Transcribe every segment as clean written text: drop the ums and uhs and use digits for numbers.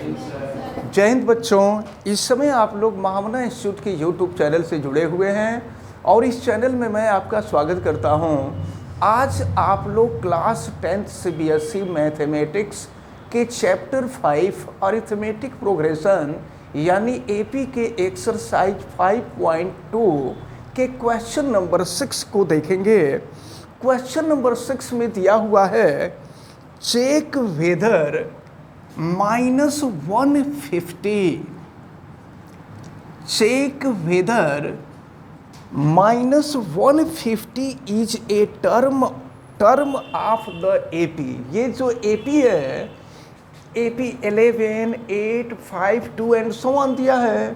जय हिंद बच्चों। इस समय आप लोग महामना इंस्टीट्यूट के यूट्यूब चैनल से जुड़े हुए हैं और इस चैनल में मैं आपका स्वागत करता हूं। आज आप लोग क्लास 10th CBSE मैथमेटिक्स के चैप्टर 5 अरिथमेटिक प्रोग्रेशन यानी AP के एक्सरसाइज 5.2 के क्वेश्चन नंबर 6 को देखेंगे। क्वेश्चन नंबर 6 में दिया हुआ है check whether -150 check whether -150 is a term of the AP। ये जो AP है AP 11, 8, 5, 2 एंड सो ऑन दिया है,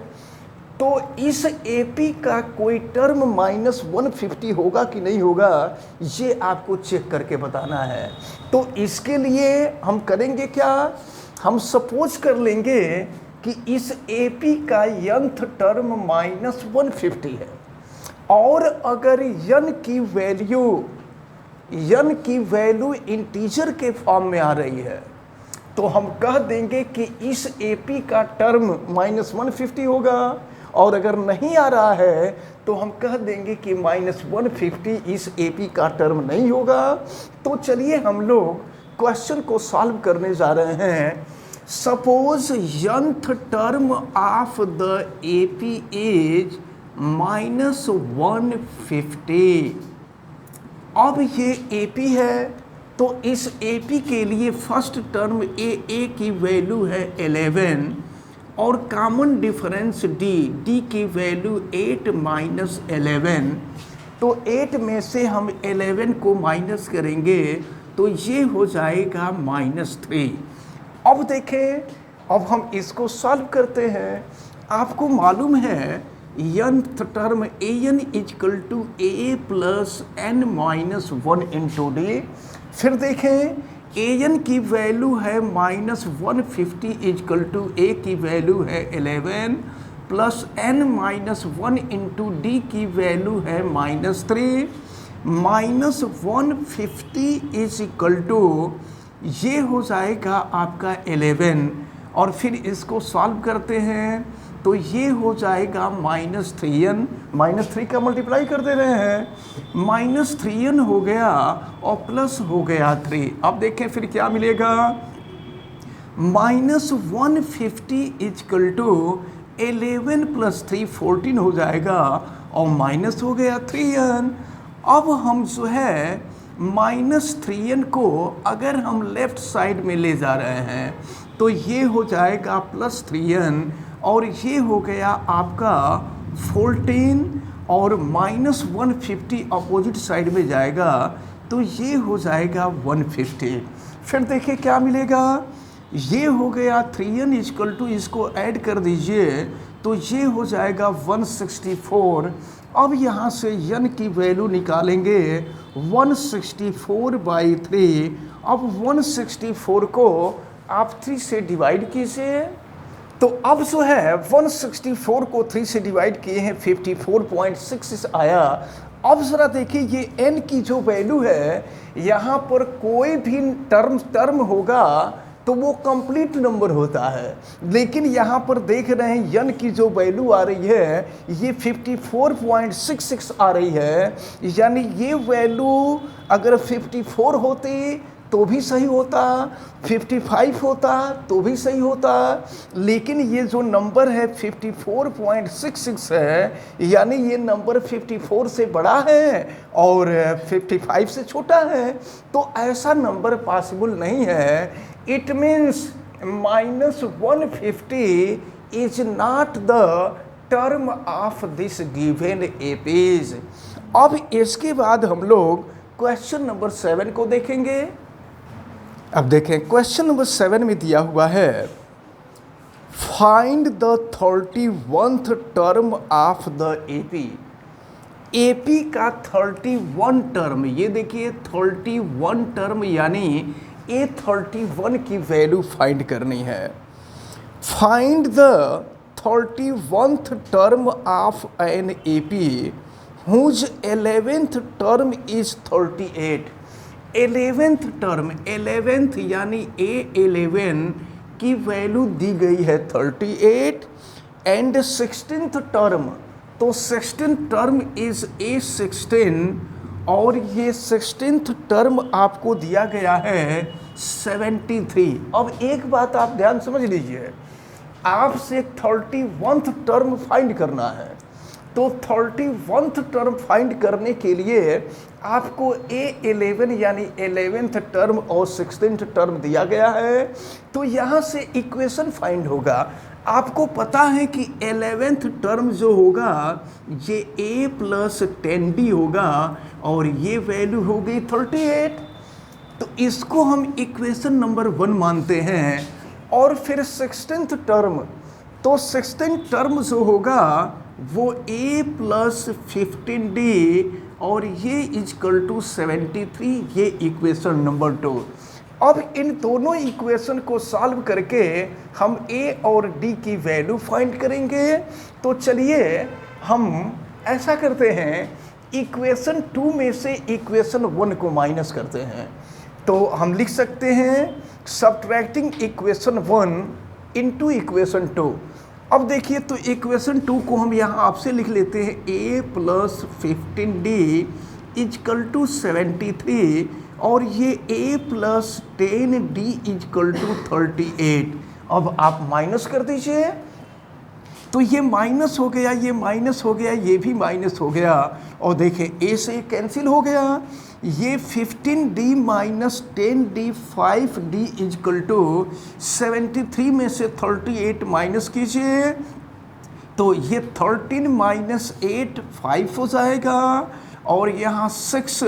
तो इस AP का कोई टर्म -150 होगा कि नहीं होगा ये आपको चेक करके बताना है। तो इसके लिए हम करेंगे क्या, हम सपोज कर लेंगे कि इस AP का nth टर्म -150 है और अगर n की वैल्यू इंटीजर के फॉर्म में आ रही है तो हम कह देंगे कि इस AP का टर्म -150 होगा, और अगर नहीं आ रहा है तो हम कह देंगे कि -150 इस AP का टर्म नहीं होगा। तो चलिए हम लोग क्वेश्चन को सॉल्व करने जा रहे हैं। Suppose nth term of the AP is -150। अब ये AP है तो इस AP के लिए फर्स्ट टर्म A की वैल्यू है 11 और कॉमन डिफरेंस D की वैल्यू 8 - 11। तो 8 में से हम 11 को माइनस करेंगे तो ये हो जाएगा -3। अब देखें, अब हम इसको सॉल्व करते हैं। आपको मालूम है nth term an = a + n - 1 × d। फिर देखें an की वैल्यू है -150 = a की वैल्यू है 11 + n - 1 × d की वैल्यू है -3। -150 = ये हो जाएगा आपका 11 और फिर इसको सॉल्व करते हैं तो ये हो जाएगा -3n। -3 का मल्टीप्लाई कर दे रहे हैं, -3n हो गया और प्लस हो गया 3। अब देखें फिर क्या मिलेगा, -150 = 11 + 3 14 हो जाएगा और माइनस हो गया 3n। अब हम जो है -3n को अगर हम लेफ्ट साइड में ले जा रहे हैं तो ये हो जाएगा +3n और ये हो गया आपका 14 और -150 अपोजिट साइड में जाएगा तो ये हो जाएगा 150। फिर देखिए क्या मिलेगा, ये हो गया 3n = इसको ऐड कर दीजिए तो ये हो जाएगा 164। अब यहाँ से n की वैल्यू निकालेंगे 164/3। अब 164 को आप 3 से डिवाइड कीजिए तो अब जो है 164 को 3 से डिवाइड किए हैं 54.66 आया। अब ज़रा देखिए ये n की जो वैल्यू है, यहाँ पर कोई भी टर्म होगा तो वो कंप्लीट नंबर होता है, लेकिन यहाँ पर देख रहे हैं n की जो वैल्यू आ रही है ये 54.66 आ रही है, यानी ये वैल्यू अगर 54 होती तो भी सही होता, 55 होता तो भी सही होता, लेकिन ये जो नंबर है 54.66 है, यानी ये नंबर 54 से बड़ा है और 55 से छोटा है, तो ऐसा नंबर पॉसिबल नहीं है। It means -150 is not the term of this given APs। अब इसके बाद हम लोग क्वेश्चन नंबर 7 को देखेंगे। अब देखें क्वेश्चन नंबर 7 में दिया हुआ है find the 31th term of the AP का 31 टर्म। ये देखिए 31 टर्म यानी A31 की वैल्यू फाइंड करनी है। Find the 31th term of an AP whose 11th term is 38। 11th term, 11th यानी A11 की वैल्यू दी गई है 38 एंड 16th टर्म, तो 16th टर्म इज A16 और ये 16th टर्म आपको दिया गया है 73। अब एक बात आप ध्यान समझ लीजिए, आपसे 31th टर्म फाइंड करना है, तो 31th टर्म फाइंड करने के लिए आपको A11 यानी 11th टर्म और 16th टर्म दिया गया है, तो यहाँ से इक्वेशन फाइंड होगा। आपको पता है कि 11th टर्म जो होगा ये A प्लस 10D होगा और ये वैल्यू हो गई 38, तो इसको हम इक्वेशन नंबर 1 मानते हैं। और फिर 16th टर्म, तो 16th टर्म जो होगा वो A प्लस 15D और ये इजकल टू 73, ये इक्वेशन नंबर 2। अब इन दोनों इक्वेशन को सॉल्व करके हम A और D की वैल्यू फाइंड करेंगे। तो चलिए हम ऐसा करते हैं, इक्वेशन 2 में से इक्वेशन 1 को माइनस करते हैं। तो हम लिख सकते हैं सब्ट्रैक्टिंग इक्वेशन 1 इनटू इक्वेशन 2। अब देखिए, तो इक्वेशन 2 को हम यहाँ आपसे लिख लेते हैं A plus 15D is equal to 73 और ये A plus 10D is equal to 38। अब आप माइनस कर दीजिए, तो ये माइनस हो गया, ये माइनस हो गया, ये भी माइनस हो गया और देखिए A से कैंसिल हो गया। ये 15D minus 10D 5D is equal to 73 में से 38 माइनस कीजिए, तो ये 13 माइनस 8 5 हो जाएगा और यहाँ 6,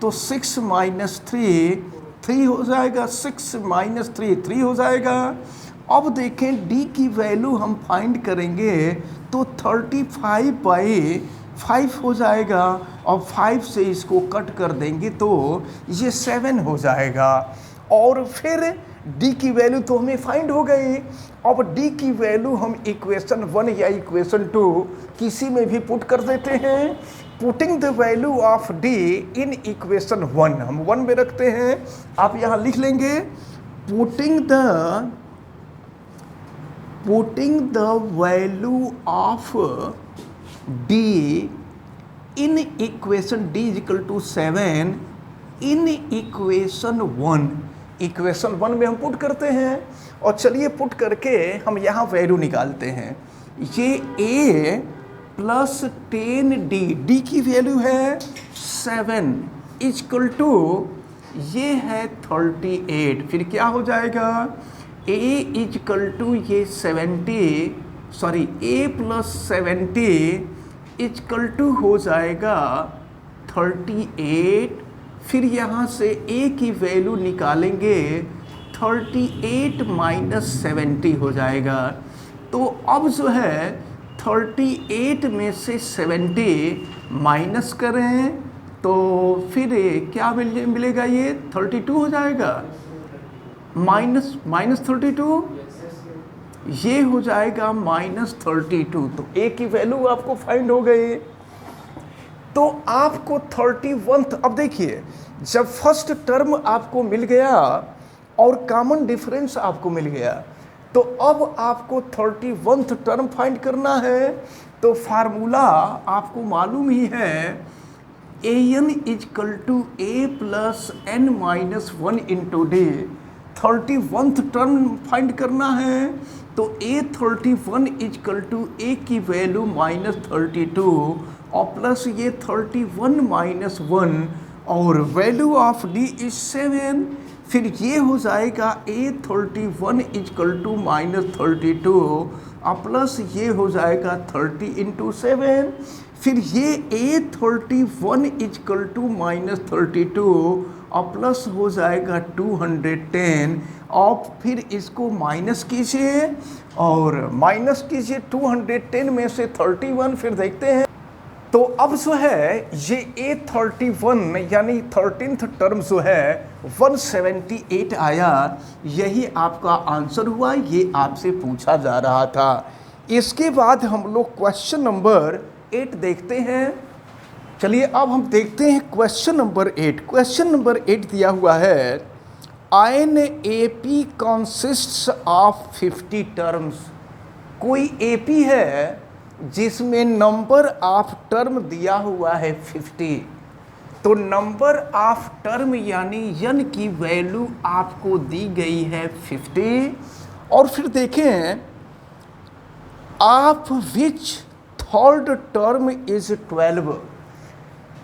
तो 6 माइनस 3 3 हो जाएगा, 6 माइनस 3 3 हो जाएगा। अब देखें D की वैल्यू हम फाइंड करेंगे तो 35/5 हो जाएगा और 5 से इसको कट कर देंगे तो ये 7 हो जाएगा। और फिर D की वैल्यू तो हमें फाइंड हो गई। अब D की वैल्यू हम इक्वेशन 1 या इक्वेशन 2 किसी में भी पुट कर देते हैं। Putting the value of D in equation 1, हम 1 में रखते हैं, आप यहाँ लिख लेंगे putting the value of D in equation D equal to 7 in equation 1। Equation 1 में हम पुट करते हैं और चलिए पुट करके हम यहाँ वैल्यू निकालते हैं। ये A प्लस 10D, D की वैल्यू है 7 इक्वल टू ये है 38। फिर क्या हो जाएगा, A इक्वल टू ये 70, A प्लस 70 इक्वल टू हो जाएगा 38। फिर यहाँ से A की वैल्यू निकालेंगे, 38 माइनस 70 हो जाएगा। तो अब जो है 38 में से 70 माइनस करें तो फिर क्या मिलेगा, ये 32 हो जाएगा, माइनस 32, ये हो जाएगा माइनस 32। तो A की वैल्यू आपको फाइंड हो गई। तो आपको 31th, अब देखिए जब फर्स्ट टर्म आपको मिल गया और कॉमन डिफरेंस आपको मिल गया, तो अब आपको 31th टर्म फाइंड करना है। तो फार्मूला आपको मालूम ही है, an equal to A plus n minus 1 into D। 31th term find करना है तो A31 इजकल टू A की वैल्यू माइनस 32 और प्लस ये 31 माइनस 1 और वैल्यू ऑफ D इज 7। फिर ये हो जाएगा A31 इजकल टू माइनस 32 और प्लस ये हो जाएगा 30 इंटू 7। फिर ये A31 इजकल टू माइनस 32 और प्लस हो जाएगा 210 और फिर इसको माइनस कीजिए और माइनस कीजिए 210 में से 31, फिर देखते हैं। तो अब जो है ये A31 यानी 13th टर्म जो है 178 आया, यही आपका आंसर हुआ, ये आपसे पूछा जा रहा था। इसके बाद हम लोग क्वेश्चन नंबर 8 देखते हैं। चलिए अब हम देखते हैं क्वेश्चन नंबर 8। क्वेश्चन नंबर 8 दिया हुआ है an AP consists of 50 terms. कोई एपी है जिसमें नंबर ऑफ टर्म दिया हुआ है 50, तो नंबर ऑफ टर्म यानी n की वैल्यू आपको दी गई है 50। और फिर देखें of which third term is 12।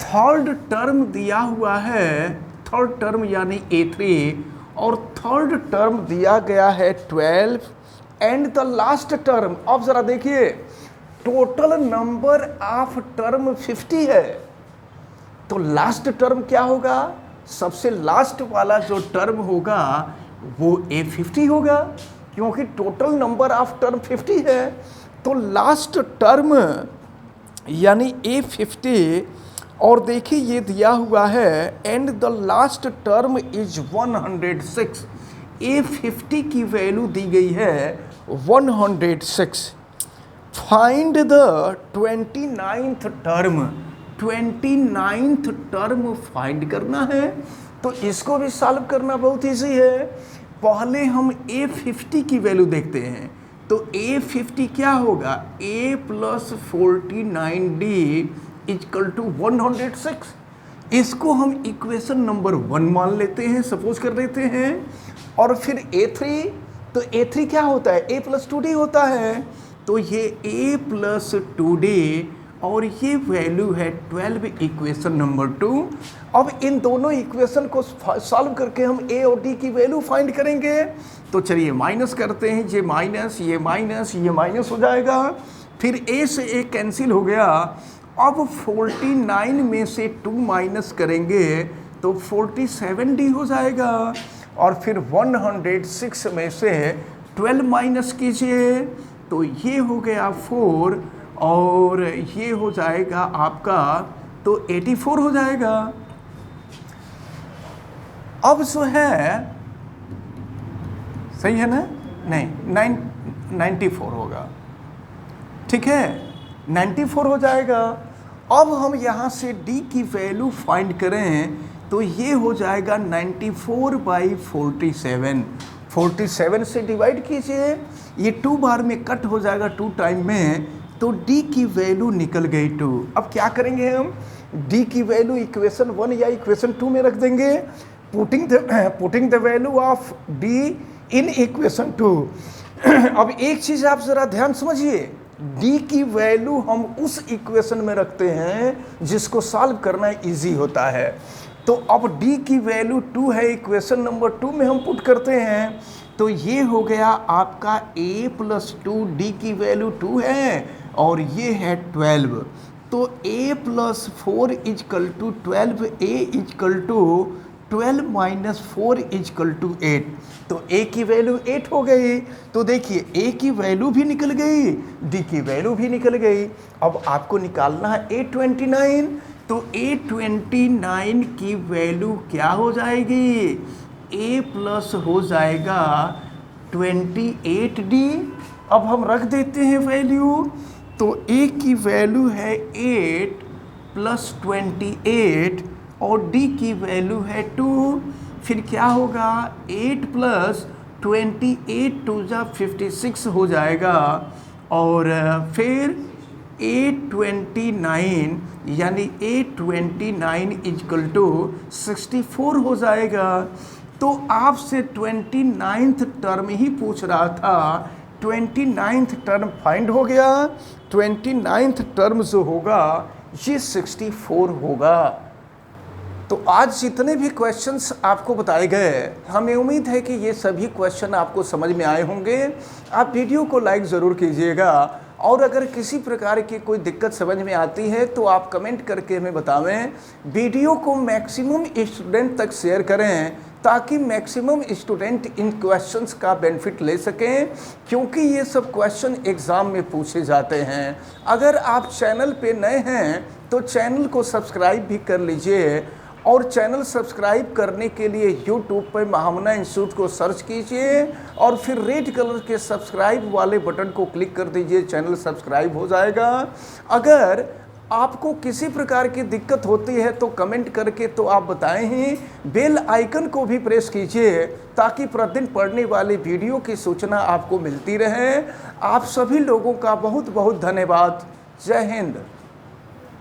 Third term दिया हुआ है, थर्ड टर्म यानी A3, और थर्ड टर्म दिया गया है 12 एंड द लास्ट टर्म। अब जरा देखिए टोटल नंबर ऑफ टर्म 50 है, तो लास्ट टर्म क्या होगा? सबसे लास्ट वाला जो टर्म होगा वो A50 होगा, क्योंकि टोटल नंबर ऑफ टर्म 50 है। तो लास्ट टर्म यानी A50, और देखिए ये दिया हुआ है and the last term is 106। A50 की वैल्यू दी गई है 106। Find the 29th term. 29th term find करना है, तो इसको भी सॉल्व करना बहुत ईजी है। पहले हम A50 की वैल्यू देखते हैं, तो A50 क्या होगा? A plus 49D equal to 106। इसको हम इक्वेशन नंबर 1 मान लेते हैं, सपोज कर लेते हैं। और फिर A3, तो A3 क्या होता है? A प्लस 2D होता है, तो ये A प्लस 2D और ये वैल्यू है 12, इक्वेशन नंबर 2। अब इन दोनों इक्वेशन को सॉल्व करके हम A और D की वैल्यू फाइंड करेंगे। तो चलिए माइनस करते हैं, ये माइनस, ये माइनस, ये माइनस हो जाएगा, फिर A से A कैंसिल हो गया। अब 49 में से 2 माइनस करेंगे तो 47D हो जाएगा, और फिर 106 में से 12 माइनस कीजिए तो ये हो गया 4, और ये हो जाएगा आपका तो 84 हो जाएगा। अब जो है सही है ना? नहीं, 94 होगा, ठीक है, 94 हो जाएगा। अब हम यहाँ से D की वैल्यू फाइंड करें तो ये हो जाएगा 94/47। 47 से डिवाइड कीजिए, ये 2 बार में कट हो जाएगा 2 टाइम में, तो D की वैल्यू निकल गई 2। अब क्या करेंगे हम? D की वैल्यू इक्वेशन 1 या इक्वेशन 2 में रख देंगे, putting the value of D in equation 2। अब एक चीज़ आप ज़रा ध्यान समझिए, D की वैल्यू हम उस इक्वेशन में रखते हैं जिसको सॉल्व करना इजी होता है। तो अब D की वैल्यू 2 है, इक्वेशन नंबर 2 में हम पुट करते हैं, तो ये हो गया आपका A प्लस 2, D की वैल्यू 2 है और ये है 12। तो A plus 4 equal to 12, A equal to 12 minus 4 equal to 8। तो A की वैल्यू 8 हो गई। तो देखिए A की वैल्यू भी निकल गई, D की वैल्यू भी निकल गई। अब आपको निकालना है A29, तो A29 की वैल्यू क्या हो जाएगी? A प्लस हो जाएगा 28D। अब हम रख देते हैं वैल्यू, तो A की वैल्यू है 8 प्लस 28 और D की वैल्यू है 2। फिर क्या होगा? 8 प्लस 28 2 जा 56 हो जाएगा, और फिर A29 यानी A29 इजकल टू 64 हो जाएगा। तो आपसे 29th टर्म ही पूछ रहा था, 29th टर्म फाइंड हो गया। 29th टर्म जो होगा ये 64 होगा। तो आज जितने भी क्वेश्चंस आपको बताए गए, हमें उम्मीद है कि ये सभी क्वेश्चन आपको समझ में आए होंगे। आप वीडियो को लाइक ज़रूर कीजिएगा, और अगर किसी प्रकार की कोई दिक्कत समझ में आती है तो आप कमेंट करके हमें बतावें। वीडियो को मैक्सिमम स्टूडेंट तक शेयर करें ताकि मैक्सिमम स्टूडेंट इन क्वेश्चंस का बेनिफिट ले सकें, क्योंकि ये सब क्वेश्चन एग्ज़ाम में पूछे जाते हैं। अगर आप चैनल पे नए हैं तो चैनल को सब्सक्राइब भी कर लीजिए, और चैनल सब्सक्राइब करने के लिए YouTube पर महामना इंस्टीट्यूट को सर्च कीजिए और फिर रेड कलर के सब्सक्राइब वाले बटन को क्लिक कर दीजिए, चैनल सब्सक्राइब हो जाएगा। अगर आपको किसी प्रकार की दिक्कत होती है तो कमेंट करके तो आप बताएं ही, बेल आइकन को भी प्रेस कीजिए ताकि प्रतिदिन पढ़ने वाली वीडियो की सूचना आपको मिलती रहे। आप सभी लोगों का बहुत बहुत धन्यवाद। जय हिंद।